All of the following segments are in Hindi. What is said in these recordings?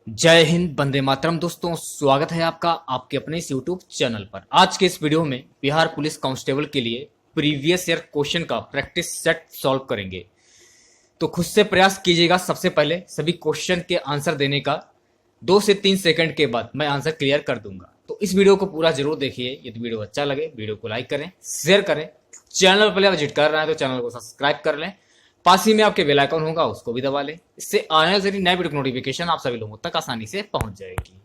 जय हिंद, वंदे मातरम। दोस्तों, स्वागत है आपका आपके अपने इस यूट्यूब चैनल पर। आज के इस वीडियो में बिहार पुलिस कांस्टेबल के लिए प्रीवियस ईयर क्वेश्चन का प्रैक्टिस सेट सॉल्व करेंगे। तो खुद से प्रयास कीजिएगा। सबसे पहले सभी क्वेश्चन के आंसर देने का 2 से 3 सेकंड के बाद मैं आंसर क्लियर कर दूंगा। तो इस वीडियो को पूरा जरूर देखिए। यदि वीडियो अच्छा लगे वीडियो को लाइक करें, शेयर करें। चैनल पर पहले विजिट कर रहे हैं तो चैनल को सब्सक्राइब कर लें। पास ही में आपके बेल आइकन होगा, उसको भी दबा लें। इससे आने वाली नए वीडियो की नोटिफिकेशन आप सभी लोगों तक आसानी से पहुंच जाएगी।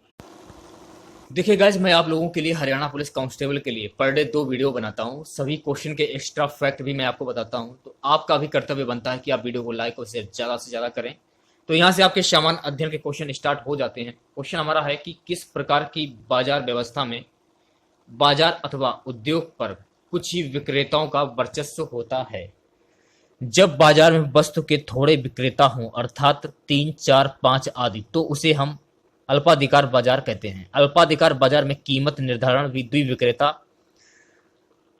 देखिए गाइज, मैं आप लोगों के लिए हरियाणा पुलिस कांस्टेबल के लिए पर डे 2 वीडियो बनाता हूं। सभी क्वेश्चन के एक्स्ट्रा फैक्ट भी मैं आपको बताता हूं। तो आपका भी कर्तव्य बनता है कि आप वीडियो को लाइक और शेयर ज़्यादा से ज़्यादा करें। तो यहाँ से आपके सामान्य अध्ययन के क्वेश्चन स्टार्ट हो जाते हैं। क्वेश्चन हमारा है कि किस प्रकार की बाजार व्यवस्था में बाजार अथवा उद्योग पर कुछ ही विक्रेताओं का वर्चस्व होता है। जब बाजार में वस्तु के थोड़े विक्रेता हों, अर्थात 3, 4, 5 आदि, तो उसे हम अल्पाधिकार बाजार कहते हैं। अल्पाधिकार बाजार में कीमत निर्धारण भी द्विविक्रेता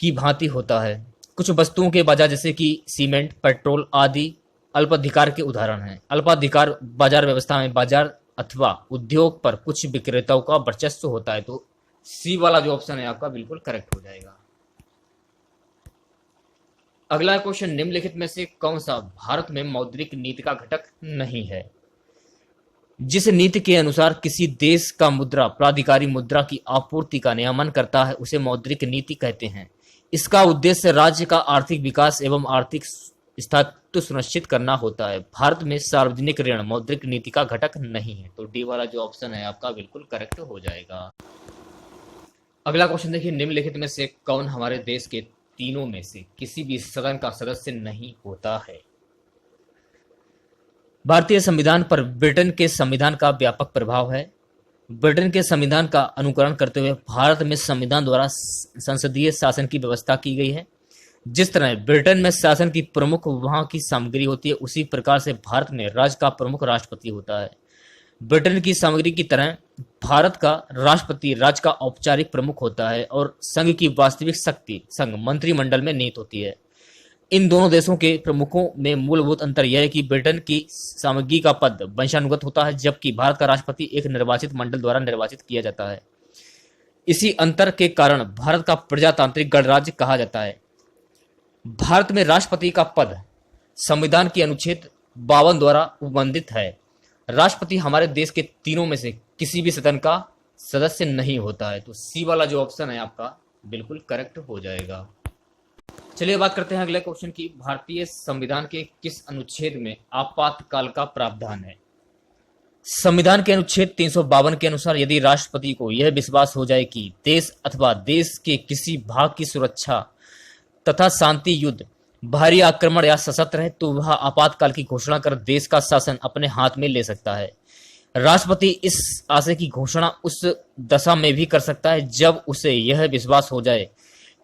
की भांति होता है। कुछ वस्तुओं के बाजार जैसे कि सीमेंट, पेट्रोल आदि अल्पाधिकार के उदाहरण हैं। अल्पाधिकार बाजार व्यवस्था में बाजार अथवा उद्योग पर कुछ विक्रेताओं का वर्चस्व होता है। तो सी वाला जो ऑप्शन है आपका बिल्कुल करेक्ट हो जाएगा। अगला क्वेश्चन, निम्नलिखित में से कौन सा भारत में मौद्रिक नीति का घटक नहीं है? जिस नीति के अनुसार किसी देश का मुद्रा प्राधिकारी मुद्रा की आपूर्ति का नियमन करता है उसे मौद्रिक नीति कहते हैं। इसका उद्देश्य राज्य का आर्थिक विकास एवं आर्थिक स्थायित्व सुनिश्चित करना होता है। भारत में सार्वजनिक ऋण मौद्रिक नीति का घटक नहीं है। तो डी वाला जो ऑप्शन है आपका बिल्कुल करेक्ट हो जाएगा। अगला क्वेश्चन देखिए, निम्नलिखित में से कौन हमारे देश के तीनों में से किसी भी सदन का सदस्य नहीं होता है? भारतीय संविधान पर ब्रिटेन के संविधान का व्यापक प्रभाव है। ब्रिटेन के संविधान का अनुकरण करते हुए भारत में संविधान द्वारा संसदीय शासन की व्यवस्था की गई है। जिस तरह ब्रिटेन में शासन की प्रमुख वहां की सामग्री होती है, उसी प्रकार से भारत में राज्य का प्रमुख राष्ट्रपति होता है। ब्रिटेन की सामग्री की तरह भारत का राष्ट्रपति राज्य का औपचारिक प्रमुख होता है और संघ की वास्तविक शक्ति संघ मंत्रिमंडल में निहित होती है। इन दोनों देशों के प्रमुखों में मूलभूत अंतर यह है कि ब्रिटेन की सामग्री का पद वंशानुगत होता है, जबकि भारत का राष्ट्रपति एक निर्वाचित मंडल द्वारा निर्वाचित किया जाता है। इसी अंतर के कारण भारत का प्रजातांत्रिक गणराज्य कहा जाता है। भारत में राष्ट्रपति का पद संविधान के अनुच्छेद 52 द्वारा उपबंधित है। राष्ट्रपति हमारे देश के तीनों में से किसी भी सदन का सदस्य नहीं होता है। तो सी वाला जो ऑप्शन है आपका बिल्कुल करेक्ट हो जाएगा। चलिए बात करते हैं अगले क्वेश्चन की। भारतीय संविधान के किस अनुच्छेद में आपातकाल का प्रावधान है? संविधान के अनुच्छेद 352 के अनुसार यदि राष्ट्रपति को यह विश्वास हो जाए कि देश अथवा देश के किसी भाग की सुरक्षा तथा शांति, युद्ध, बाहरी आक्रमण या सशस्त्र है, तो वह आपातकाल की घोषणा कर देश का शासन अपने हाथ में ले सकता है। राष्ट्रपति इस आशय की घोषणा उस दशा में भी कर सकता है जब उसे यह विश्वास हो जाए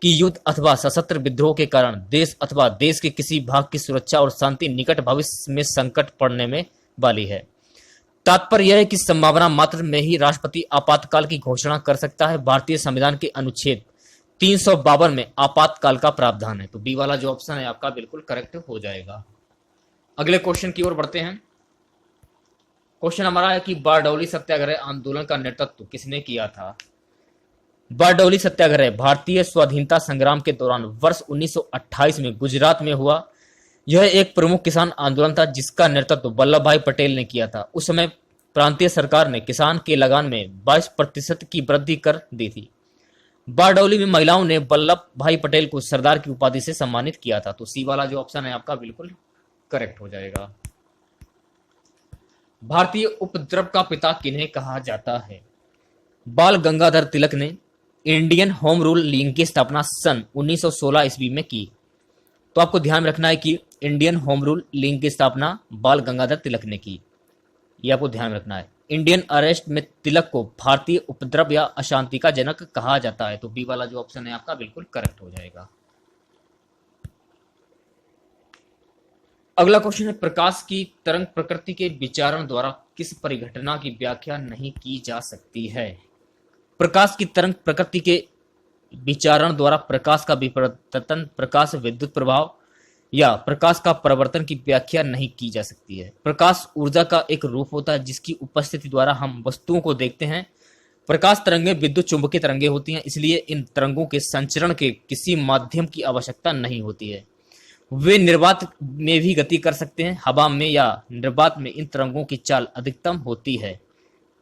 कि युद्ध अथवा सशस्त्र विद्रोह के कारण देश अथवा देश के किसी भाग की सुरक्षा और शांति निकट भविष्य में संकट पड़ने में वाली है। तात्पर्य यह है कि संभावना मात्र में ही राष्ट्रपति आपातकाल की घोषणा कर सकता है। भारतीय संविधान के अनुच्छेद 352 में आपातकाल का प्रावधान है। तो बी वाला जो ऑप्शन है आपका बिल्कुल करेक्ट हो जाएगा। अगले क्वेश्चन की ओर बढ़ते हैं। क्वेश्चन हमारा है कि बारडोली सत्याग्रह आंदोलन का नेतृत्व किसने किया था? बारडोली सत्याग्रह भारतीय स्वाधीनता संग्राम के दौरान वर्ष 1928 में गुजरात में हुआ। यह एक प्रमुख किसान आंदोलन था जिसका नेतृत्व वल्लभ भाई पटेल ने किया था। उस समय प्रांतीय सरकार ने किसान के लगान में 22% की वृद्धि कर दी थी। बारडोली में महिलाओं ने वल्लभ भाई पटेल को सरदार की उपाधि से सम्मानित किया था। तो सी वाला जो ऑप्शन है आपका बिल्कुल करेक्ट हो जाएगा। भारतीय उपद्रव का पिता किन्हें कहा जाता है? बाल गंगाधर तिलक ने इंडियन होम रूल लीग की स्थापना सन 1916 ईस्वी में की। तो आपको ध्यान रखना है कि इंडियन होम रूल लीग की स्थापना बाल गंगाधर तिलक ने की। यह आपको ध्यान रखना है। इंडियन अरेस्ट में तिलक को भारतीय उपद्रव या अशांति का जनक कहा जाता है। तो बी वाला जो ऑप्शन है आपका बिल्कुल करेक्ट हो जाएगा। अगला क्वेश्चन है, प्रकाश की तरंग प्रकृति के विचारण द्वारा किस परिघटना की व्याख्या नहीं की जा सकती है? प्रकाश की तरंग प्रकृति के विचारण द्वारा प्रकाश का विपरिवर्तन, प्रकाश विद्युत प्रभाव, या प्रकाश का परावर्तन की व्याख्या नहीं की जा सकती है। प्रकाश ऊर्जा का एक रूप होता है जिसकी उपस्थिति द्वारा हम वस्तुओं को देखते हैं। प्रकाश तरंगें विद्युत चुंबकीय तरंगें होती हैं, इसलिए इन तरंगों के संचरण के किसी माध्यम की आवश्यकता नहीं होती है। वे निर्वात में भी गति कर सकते हैं। हवा में या निर्वात में इन तरंगों की चाल अधिकतम होती है।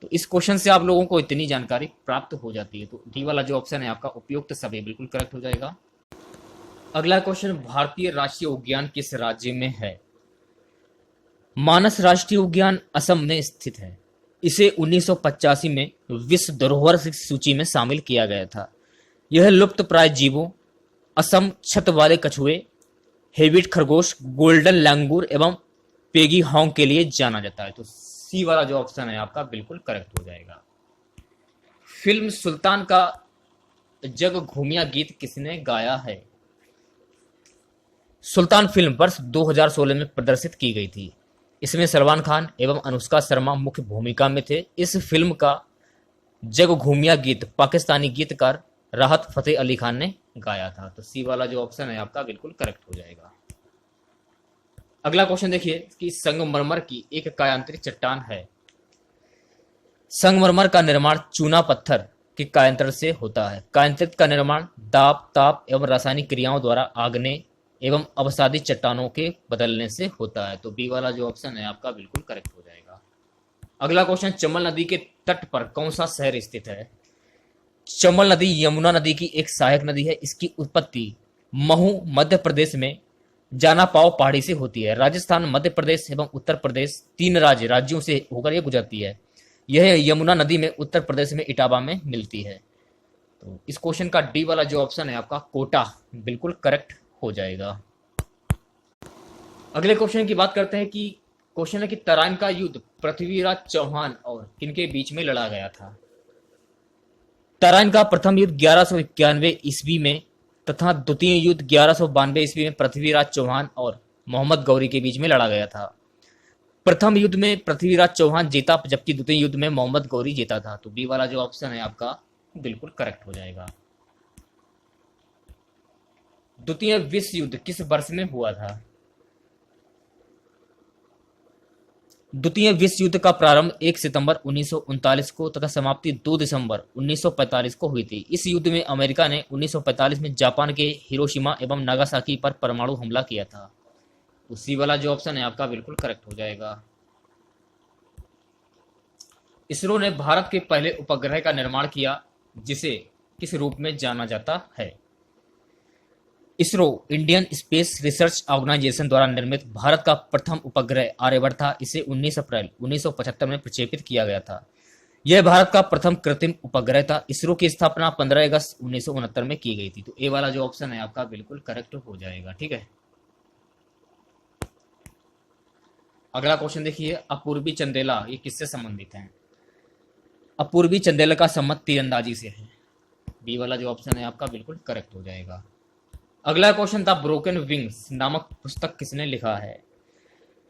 तो इस क्वेश्चन से आप लोगों को इतनी जानकारी प्राप्त हो जाती है। तो डी वाला जो ऑप्शन है आपका उपयुक्त सभी बिल्कुल करेक्ट हो जाएगा। अगला क्वेश्चन, भारतीय राष्ट्रीय उद्यान किस राज्य में है? मानस राष्ट्रीय उद्यान असम में स्थित है। इसे 1985 में विश्व धरोहर सूची में शामिल किया गया था। यह लुप्त प्राय जीवों, असम छत वाले कछुए, हेबिट खरगोश, गोल्डन लैंगूर एवं पेगी हॉन्ग के लिए जाना जाता है। तो सी वाला जो ऑप्शन है आपका बिल्कुल करेक्ट हो जाएगा। फिल्म सुल्तान का जग घूमिया गीत किसने गाया है? सुल्तान फिल्म वर्ष 2016 में प्रदर्शित की गई थी। इसमें सलमान खान एवं अनुष्का शर्मा मुख्य भूमिका में थे। इस फिल्म का जग घूमिया गीत पाकिस्तानी गीतकार राहत फतेह अली खान ने गाया था। तो सी वाला जो ऑप्शन है आपका बिल्कुल करेक्ट हो जाएगा। अगला क्वेश्चन देखिए कि संगमरमर की एक कायांतरित चट्टान है। संगमरमर का निर्माण चूना पत्थर के कायांतर से होता है। कायांतरित का निर्माण दाब, ताप एवं रासायनिक क्रियाओं द्वारा आग्नेय एवं अवसादी चट्टानों के बदलने से होता है। तो बी वाला जो ऑप्शन है आपका बिल्कुल करेक्ट हो जाएगा। अगला क्वेश्चन, चंबल नदी के तट पर कौन सा शहर स्थित है? चंबल नदी यमुना नदी की एक सहायक नदी है। इसकी उत्पत्ति महू मध्य प्रदेश में जाना पाव पहाड़ी से होती है। राजस्थान, मध्य प्रदेश एवं उत्तर प्रदेश तीन राज्यों से होकर यह गुजरती है। यह यमुना नदी में उत्तर प्रदेश में इटावा में मिलती है। तो इस क्वेश्चन का डी वाला जो ऑप्शन है आपका कोटा बिल्कुल करेक्ट हो जाएगा। अगले क्वेश्चन की बात करते हैं कि क्वेश्चन है कि तराइन का युद्ध पृथ्वीराज चौहान और किनके बीच में लड़ा गया था? तराइन का प्रथम युद्ध 1191 ईस्वी में तथा द्वितीय युद्ध 1192 ईस्वी में पृथ्वीराज चौहान और मोहम्मद गौरी के बीच में लड़ा गया था। प्रथम युद्ध में पृथ्वीराज चौहान जीता जबकि द्वितीय युद्ध में मोहम्मद गौरी जीता था। तो बी वाला जो ऑप्शन है आपका बिल्कुल करेक्ट हो जाएगा। द्वितीय विश्व युद्ध किस वर्ष में हुआ था? द्वितीय विश्व युद्ध का प्रारंभ 1 सितंबर 1939 को तथा समाप्ति 2 दिसंबर 1945 को हुई थी। इस युद्ध में अमेरिका ने 1945 में जापान के हिरोशिमा एवं नागासाकी पर परमाणु हमला किया था। उसी वाला जो ऑप्शन है आपका बिल्कुल करेक्ट हो जाएगा। इसरो ने भारत के पहले उपग्रह का निर्माण किया जिसे किस रूप में जाना जाता है? ISRO Indian space research organisation द्वारा निर्मित भारत का प्रथम उपग्रह आर्यभट्ट था। इसे 19 अप्रैल 1975 में प्रक्षेपित किया गया था। यह भारत का प्रथम कृत्रिम उपग्रह था। इसरो की स्थापना 15 अगस्त 1969 में की गई थी। तो ए वाला जो ऑप्शन है आपका बिल्कुल करेक्ट हो जाएगा। ठीक है, अगला क्वेश्चन देखिए, अपूर्वी चंदेला ये किससे संबंधित है? अपूर्वी चंदेला का संबंध तीरंदाजी से है। बी वाला जो ऑप्शन है आपका बिल्कुल करेक्ट हो जाएगा। अगला क्वेश्चन, द ब्रोकन विंग्स नामक पुस्तक किसने लिखा है?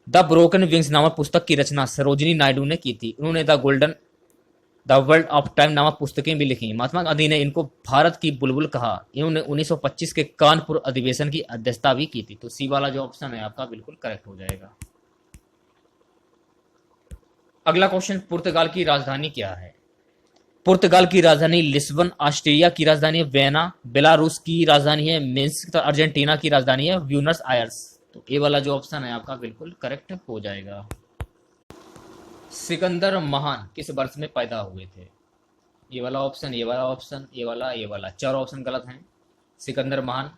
द ब्रोकन विंग्स नामक पुस्तक की रचना सरोजिनी नायडू ने की थी। उन्होंने द वर्ल्ड ऑफ टाइम नामक पुस्तकें भी लिखी। महात्मा गांधी ने इनको भारत की बुलबुल कहा। इन्होंने 1925 के कानपुर अधिवेशन की अध्यक्षता भी की थी। तो सी वाला जो ऑप्शन है आपका बिल्कुल करेक्ट हो जाएगा। अगला क्वेश्चन, पुर्तगाल की राजधानी क्या है? पुर्तगाल की राजधानी लिस्बन, ऑस्ट्रिया की राजधानी है वियना, बेलारूस की राजधानी है मिन्स्क तथा अर्जेंटीना की राजधानी है ब्यूनस आयर्स। तो ए वाला जो ऑप्शन है आपका बिल्कुल करेक्ट हो जाएगा। सिकंदर महान किस वर्ष में पैदा हुए थे? ये वाला ऑप्शन, ये वाला ऑप्शन, ये वाला, चार ऑप्शन गलत हैं। सिकंदर महान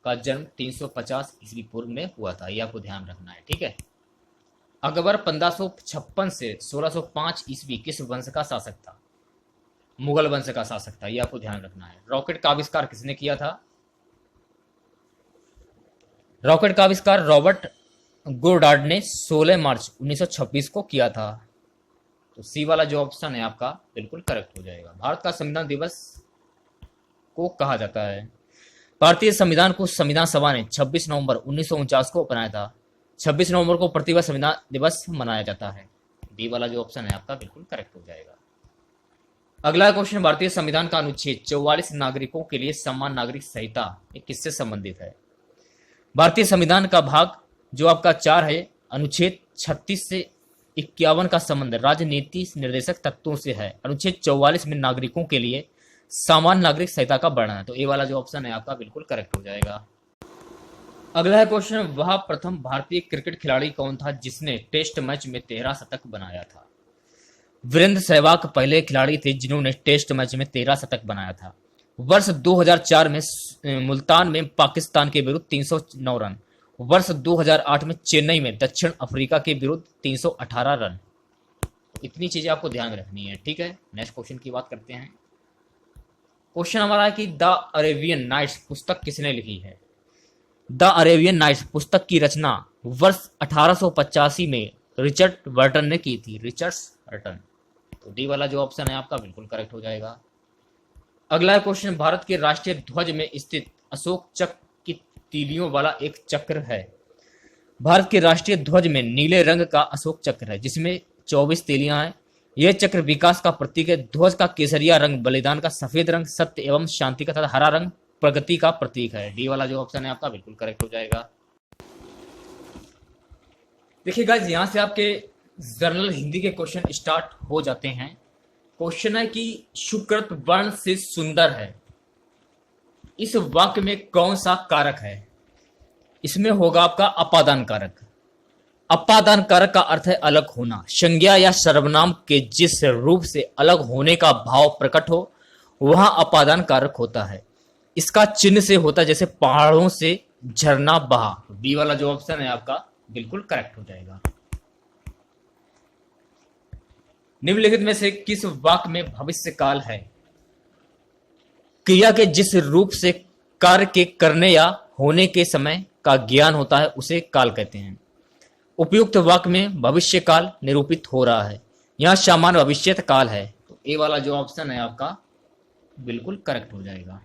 का जन्म 350 ईस्वी पूर्व में हुआ था, ये आपको ध्यान रखना है। ठीक है, अकबर 1556 से 1605 ईस्वी किस वंश का शासक था? मुगल वंश का शासक था, यह आपको ध्यान रखना है। रॉकेट का आविष्कार किसने किया था? रॉकेट का आविष्कार रॉबर्ट गोडार्ड ने 16 मार्च 1926 को किया था। तो सी वाला जो ऑप्शन है आपका बिल्कुल करेक्ट हो जाएगा। भारत का संविधान दिवस को कहा जाता है? भारतीय संविधान को संविधान सभा ने 26 नवंबर 1949 को अपनाया था। 26 नवंबर को प्रतिवर्ष संविधान दिवस मनाया जाता है। बी वाला जो ऑप्शन है आपका बिल्कुल करेक्ट हो जाएगा। अगला क्वेश्चन, भारतीय संविधान का अनुच्छेद 44 नागरिकों के लिए समान नागरिक संहिता किससे संबंधित है? भारतीय संविधान का भाग जो आपका 4 है, अनुच्छेद 36 से 51 का संबंध राजनीति निर्देशक तत्वों से है। अनुच्छेद 44 में नागरिकों के लिए सामान्य नागरिक संहिता का वर्णन है। तो ए वाला जो ऑप्शन है आपका बिल्कुल करेक्ट हो जाएगा। अगला है क्वेश्चन, वह प्रथम भारतीय क्रिकेट खिलाड़ी कौन था जिसने टेस्ट मैच में 13 शतक बनाया था? वीरेंद्र सहवाग पहले खिलाड़ी थे जिन्होंने टेस्ट मैच में 13 शतक बनाया था। वर्ष 2004 में मुल्तान में पाकिस्तान के विरुद्ध 309 रन, वर्ष 2008 में चेन्नई में दक्षिण अफ्रीका के विरुद्ध 318 रन। इतनी चीजें आपको ध्यान रखनी है, ठीक है। नेक्स्ट क्वेश्चन की बात करते हैं। क्वेश्चन हमारा है कि द अरेबियन नाइट्स पुस्तक किसने लिखी है? द अरेबियन नाइट्स पुस्तक की रचना वर्ष 1885 में रिचर्ड बर्टन ने की थी। Richard Burton. तो डी वाला जो ऑप्शन है आपका बिल्कुल करेक्ट हो जाएगा। अगला क्वेश्चन, भारत के राष्ट्रीय ध्वज में स्थित अशोक चक्र की तीलियों वाला एक चक्र है। भारत के राष्ट्रीय ध्वज में नीले रंग का अशोक चक्र है जिसमें 24 तीलियां हैं। यह चक्र विकास का प्रतीक है। ध्वज का केसरिया रंग बलिदान का, सफेद रंग सत्य एवं शांति का तथा हरा रंग प्रगति का प्रतीक है। डी वाला जो ऑप्शन है आपका बिल्कुल करेक्ट हो जाएगा। देखिए गाइस, यहां से आपके जनरल हिंदी के क्वेश्चन स्टार्ट हो जाते हैं। क्वेश्चन है कि सुकृत वर्ण से सुंदर है, इस वाक्य में कौन सा कारक है? इसमें होगा आपका अपादान कारक। अपादान कारक का अर्थ है अलग होना। संज्ञा या सर्वनाम के जिस रूप से अलग होने का भाव प्रकट हो वहां अपादान कारक होता है। इसका चिन्ह से होता है जैसे पहाड़ों से झरना बहा। बी वाला जो ऑप्शन है आपका बिल्कुल करेक्ट हो जाएगा। निम्नलिखित में से किस वाक्य में भविष्य काल है? क्रिया के जिस रूप से कार्य के करने या होने के समय का ज्ञान होता है उसे काल कहते हैं। उपयुक्त वाक्य में भविष्य काल निरूपित हो रहा है। यहां सामान्य भविष्यत काल है। तो ए वाला जो ऑप्शन है आपका बिल्कुल करेक्ट हो जाएगा।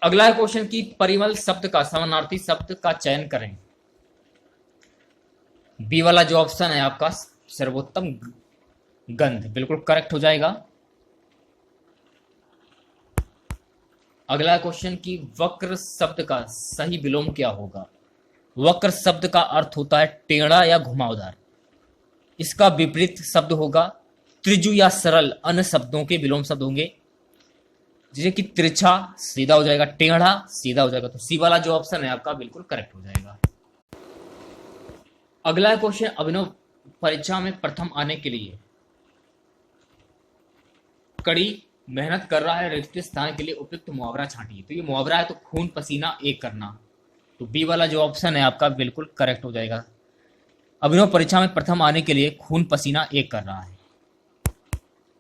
अगला क्वेश्चन की परिमल शब्द का समानार्थी शब्द का चयन करें। बी वाला जो ऑप्शन है आपका सर्वोत्तम गंध बिल्कुल करेक्ट हो जाएगा। अगला क्वेश्चन की वक्र शब्द का सही विलोम क्या होगा? वक्र शब्द का अर्थ होता है टेढ़ा या घुमावदार। इसका विपरीत शब्द होगा त्रिजु या सरल। अन्य शब्दों के विलोम शब्द होंगे जैसे कि तिरछा सीधा हो जाएगा, टेढ़ा सीधा हो जाएगा। तो सी वाला जो ऑप्शन है आपका बिल्कुल करेक्ट हो जाएगा। अगला क्वेश्चन, अभिनव परीक्षा में प्रथम आने के लिए कड़ी मेहनत कर रहा है, रिक्त स्थान के लिए उपयुक्त मुहावरा छांटिए। तो ये मुहावरा है तो खून पसीना एक करना। तो बी वाला जो ऑप्शन है आपका बिल्कुल करेक्ट हो जाएगा। अभिनव परीक्षा में प्रथम आने के लिए खून पसीना एक कर रहा है।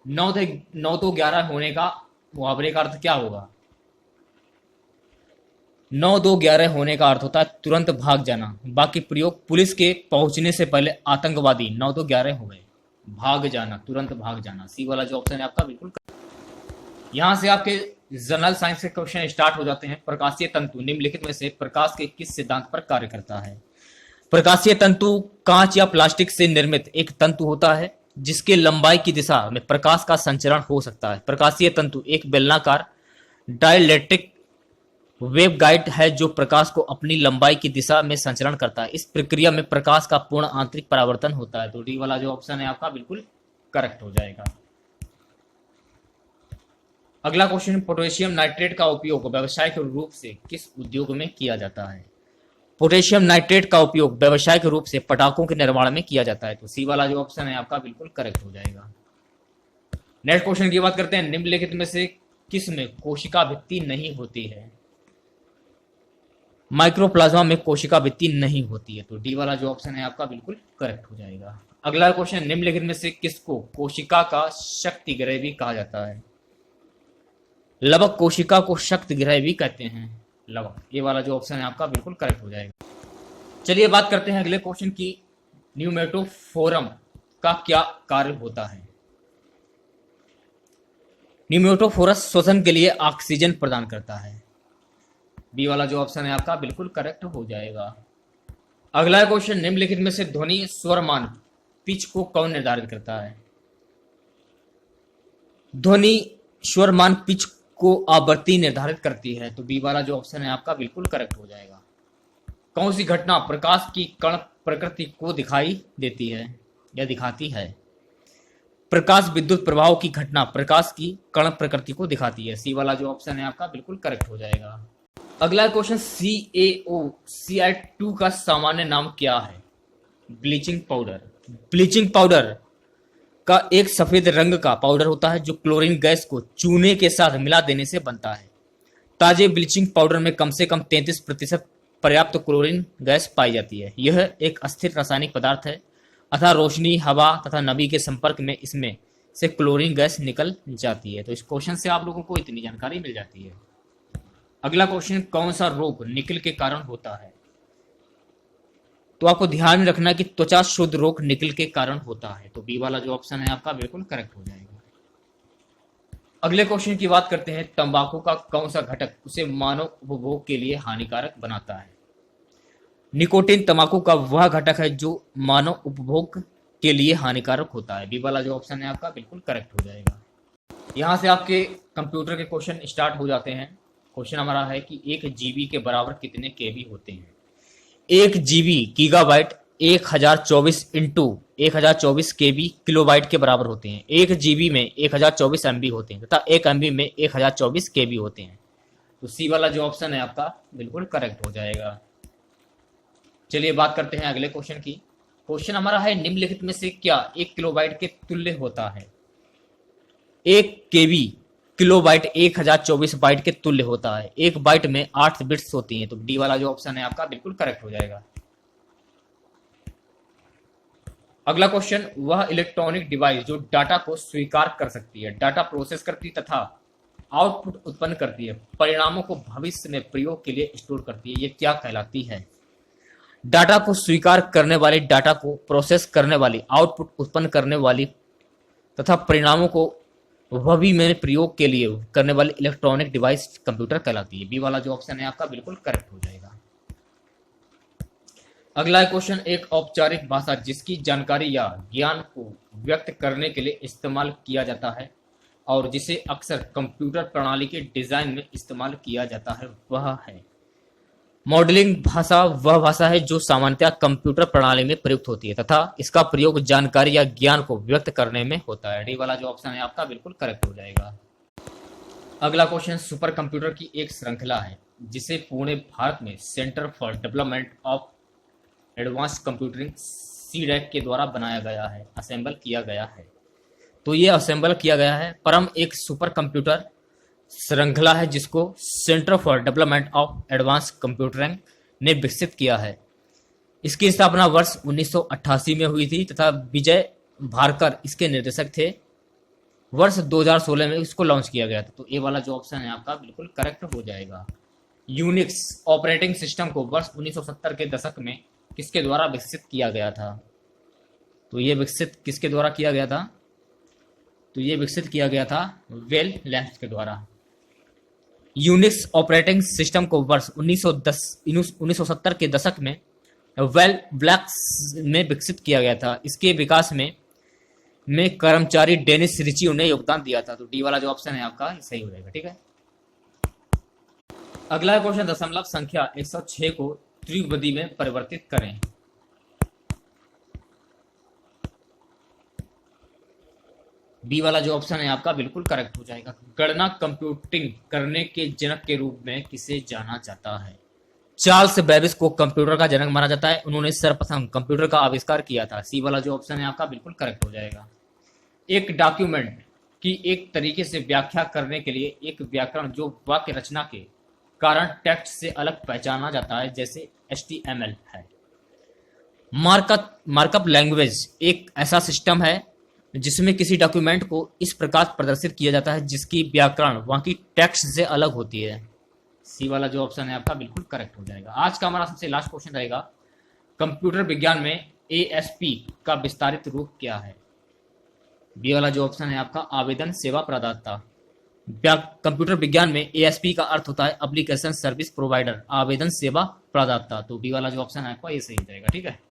9 तो 11 होने का मुहावरे का अर्थ क्या होगा? 9 2 11 होने का अर्थ होता है तुरंत भाग जाना। बाकी प्रयोग, पुलिस के पहुंचने से पहले आतंकवादी 9 2 11 हो गए। भाग जाना, तुरंत भाग जाना। सी वाला जो ऑप्शन है आपका बिल्कुल। यहां से आपके जनरल साइंस के क्वेश्चन स्टार्ट हो जाते हैं। प्रकाशीय तंतु निम्नलिखित में से प्रकाश के किस सिद्धांत पर कार्य करता है? प्रकाशीय तंतु कांच या प्लास्टिक से निर्मित एक तंतु होता है जिसके लंबाई की दिशा में प्रकाश का संचरण हो सकता है। प्रकाशीय तंतु एक बेलनाकार डाइलेक्ट्रिक वेवगाइड है जो प्रकाश को अपनी लंबाई की दिशा में संचरण करता है। इस प्रक्रिया में प्रकाश का पूर्ण आंतरिक परावर्तन होता है। तो डी वाला जो ऑप्शन है आपका बिल्कुल करेक्ट हो जाएगा। अगला क्वेश्चन, पोटेशियम नाइट्रेट का उपयोग व्यावसायिक रूप से किस उद्योग में किया जाता है? पोटेशियम नाइट्रेट का उपयोग व्यावसायिक रूप से पटाखों के निर्माण में किया जाता है। तो सी वाला जो ऑप्शन है आपका बिल्कुल करेक्ट हो जाएगा। नेक्स्ट क्वेश्चन की बात करते हैं। निम्नलिखित में से किस में कोशिका भित्ति नहीं होती है? माइक्रोप्लाज्मा में कोशिका भित्ति नहीं होती है। तो डी वाला जो ऑप्शन है आपका बिल्कुल करेक्ट हो जाएगा। अगला क्वेश्चन, निम्नलिखित में से किसको कोशिका का शक्ति गृह भी कहा जाता है? लवक कोशिका को शक्ति गृह भी कहते हैं। लवक, ये वाला जो ऑप्शन है आपका बिल्कुल करेक्ट हो जाएगा। चलिए बात करते हैं अगले क्वेश्चन की। न्यूमेटोफोरम का क्या कार्य होता है? न्यूमेटोफोरस श्वसन के लिए ऑक्सीजन प्रदान करता है। बी वाला जो ऑप्शन है आपका बिल्कुल करेक्ट हो जाएगा। अगला क्वेश्चन, निम्नलिखित में से ध्वनि स्वरमान पिच को कौन निर्धारित करता है? ध्वनि स्वरमान पिच को आवृत्ति निर्धारित करती है? तो बी वाला जो ऑप्शन है आपका बिल्कुल करेक्ट हो जाएगा। कौन सी घटना प्रकाश की कण प्रकृति को दिखाई देती है या दिखाती है? प्रकाश विद्युत प्रभाव की घटना प्रकाश की कण प्रकृति को दिखाती है। सी वाला जो ऑप्शन है आपका बिल्कुल करेक्ट हो जाएगा। अगला क्वेश्चन, CaOCl2 का सामान्य नाम क्या है? Bleaching powder. ब्लीचिंग पाउडर का एक सफेद रंग का पाउडर होता है जो क्लोरीन गैस को चूने के साथ मिला देने से बनता है। ताजे ब्लीचिंग पाउडर में कम से कम 33% पर्याप्त क्लोरीन गैस पाई जाती है। यह एक अस्थिर रासायनिक पदार्थ है अतः रोशनी, हवा तथा नमी के संपर्क में इसमें से क्लोरीन गैस निकल जाती है। तो इस क्वेश्चन से आप लोगों को इतनी जानकारी मिल जाती है। अगला क्वेश्चन, कौन सा रोग निकल के कारण होता है? तो आपको ध्यान में रखना है कि त्वचा शुद्ध रोग निकल के कारण होता है। तो बी वाला जो ऑप्शन है आपका बिल्कुल करेक्ट हो जाएगा। अगले क्वेश्चन की बात करते हैं, तंबाकू का कौन सा घटक उसे मानव उपभोग के लिए हानिकारक बनाता है? निकोटीन तंबाकू का वह घटक है जो मानव उपभोग के लिए हानिकारक होता है। बी वाला जो ऑप्शन है आपका बिल्कुल करेक्ट हो जाएगा। यहां से आपके कंप्यूटर के क्वेश्चन स्टार्ट हो जाते हैं। क्वेश्चन हमारा है कि 1 जीबी के बराबर कितने केबी होते हैं? 1 जीबी गीगाबाइट 1024 इंटू 1024 केबी किलोबाइट के बराबर होते हैं। 1 जीबी में 1024 एमबी होते हैं तथा 1 एमबी में 1024 केबी होते हैं। तो सी वाला जो ऑप्शन है आपका बिल्कुल करेक्ट हो जाएगा। चलिए बात करते हैं अगले क्वेश्चन की। क्वेश्चन हमारा है, निम्नलिखित में से क्या 1 किलोबाइट के तुल्य होता है? 1 केबी किलोबाइट 1024 बाइट के तुल्य होता है। 1 बाइट में 8 बिट्स होती हैं। तो डी वाला जो ऑप्शन है आपका बिल्कुल करेक्ट हो जाएगा। अगला क्वेश्चन, वह इलेक्ट्रॉनिक डिवाइस जो डाटा को स्वीकार कर सकती है, डाटा प्रोसेस करती तथा आउटपुट उत्पन्न करती है, परिणामों को भविष्य में प्रयोग के लिए स्टोर करती है, ये क्या कहलाती है? डाटा को स्वीकार करने वाली, डाटा को प्रोसेस करने वाली, आउटपुट उत्पन्न करने वाली तथा परिणामों को भविष्य में प्रयोग के लिए करने वाली इलेक्ट्रॉनिक डिवाइस कंप्यूटर कहलाती है। बी वाला जो ऑप्शन है आपका बिल्कुल करेक्ट हो जाएगा। अगला क्वेश्चन, एक औपचारिक भाषा जिसकी जानकारी या ज्ञान को व्यक्त करने के लिए इस्तेमाल किया जाता है और जिसे अक्सर कंप्यूटर प्रणाली के डिजाइन में इस्तेमाल किया जाता है, वह है? मॉडलिंग भाषा वह भाषा है जो सामान्यतः कंप्यूटर प्रणाली में प्रयुक्त होती है तथा इसका प्रयोग जानकारी या ज्ञान को व्यक्त करने में होता है। डी वाला जो ऑप्शन है आपका बिल्कुल करेक्ट हो जाएगा। अगला क्वेश्चन, सुपर कंप्यूटर की एक श्रृंखला है जिसे पुणे भारत में centre for development of advance computing CDAC के द्वारा बनाया गया है, असेंबल किया गया है। तो ये असेंबल किया गया है, परम एक सुपर कंप्यूटर श्रृंखला है जिसको centre for development of advance computing ने विकसित किया है। इसकी स्थापना वर्ष 1988 में हुई थी तथा विजय भारकर इसके निर्देशक थे। वर्ष 2016 में इसको लॉन्च किया गया था। तो ये वाला जो ऑप्शन है आपका बिल्कुल करेक्ट हो जाएगा। यूनिक्स ऑपरेटिंग सिस्टम को वर्ष 1970 के दशक में किसके द्वारा विकसित किया गया था? तो ये विकसित किसके द्वारा किया गया था? तो ये विकसित किया गया था बेल लैब्स के द्वारा। यूनिक्स ऑपरेटिंग सिस्टम को वर्ष 1970 के दशक में वेल ब्लैक्स में विकसित किया गया था। इसके विकास में कर्मचारी डेनिस रिची ने योगदान दिया था। तो डी वाला जो ऑप्शन है आपका सही हो जाएगा। ठीक है। अगला क्वेश्चन, दशमलव संख्या 106 को त्रिविधि में परिवर्तित करें। बी वाला जो ऑप्शन है आपका बिल्कुल करेक्ट हो जाएगा। गणना कंप्यूटिंग करने के जनक के रूप में किसे जाना जाता है? चार्ल्स बेबेज को कंप्यूटर का जनक माना जाता है। उन्होंने सर्वप्रथम कंप्यूटर का आविष्कार किया था। सी वाला जो ऑप्शन है आपका बिल्कुल करेक्ट हो जाएगा। एक डॉक्यूमेंट की एक तरीके से व्याख्या करने के लिए एक व्याकरण जो वाक्य रचना के कारण टेक्स्ट से अलग पहचाना जाता है, जैसे HTML है। मार्कअप लैंग्वेज एक ऐसा सिस्टम है जिसमें किसी डॉक्यूमेंट को इस प्रकार प्रदर्शित किया जाता है जिसकी व्याकरण वहां की टेक्स्ट से अलग होती है। सी वाला जो ऑप्शन है आपका बिल्कुल करेक्ट हो जाएगा। आज का हमारा सबसे लास्ट क्वेश्चन रहेगा, कंप्यूटर विज्ञान में ASP का विस्तारित रूप क्या है? बी वाला जो ऑप्शन है आपका आवेदन सेवा प्रदाता। कंप्यूटर विज्ञान में ASP का अर्थ होता है एप्लीकेशन सर्विस प्रोवाइडर, आवेदन सेवा प्रदाता। तो बी वाला जो ऑप्शन है आपका ये सही हो जाएगा। ठीक है।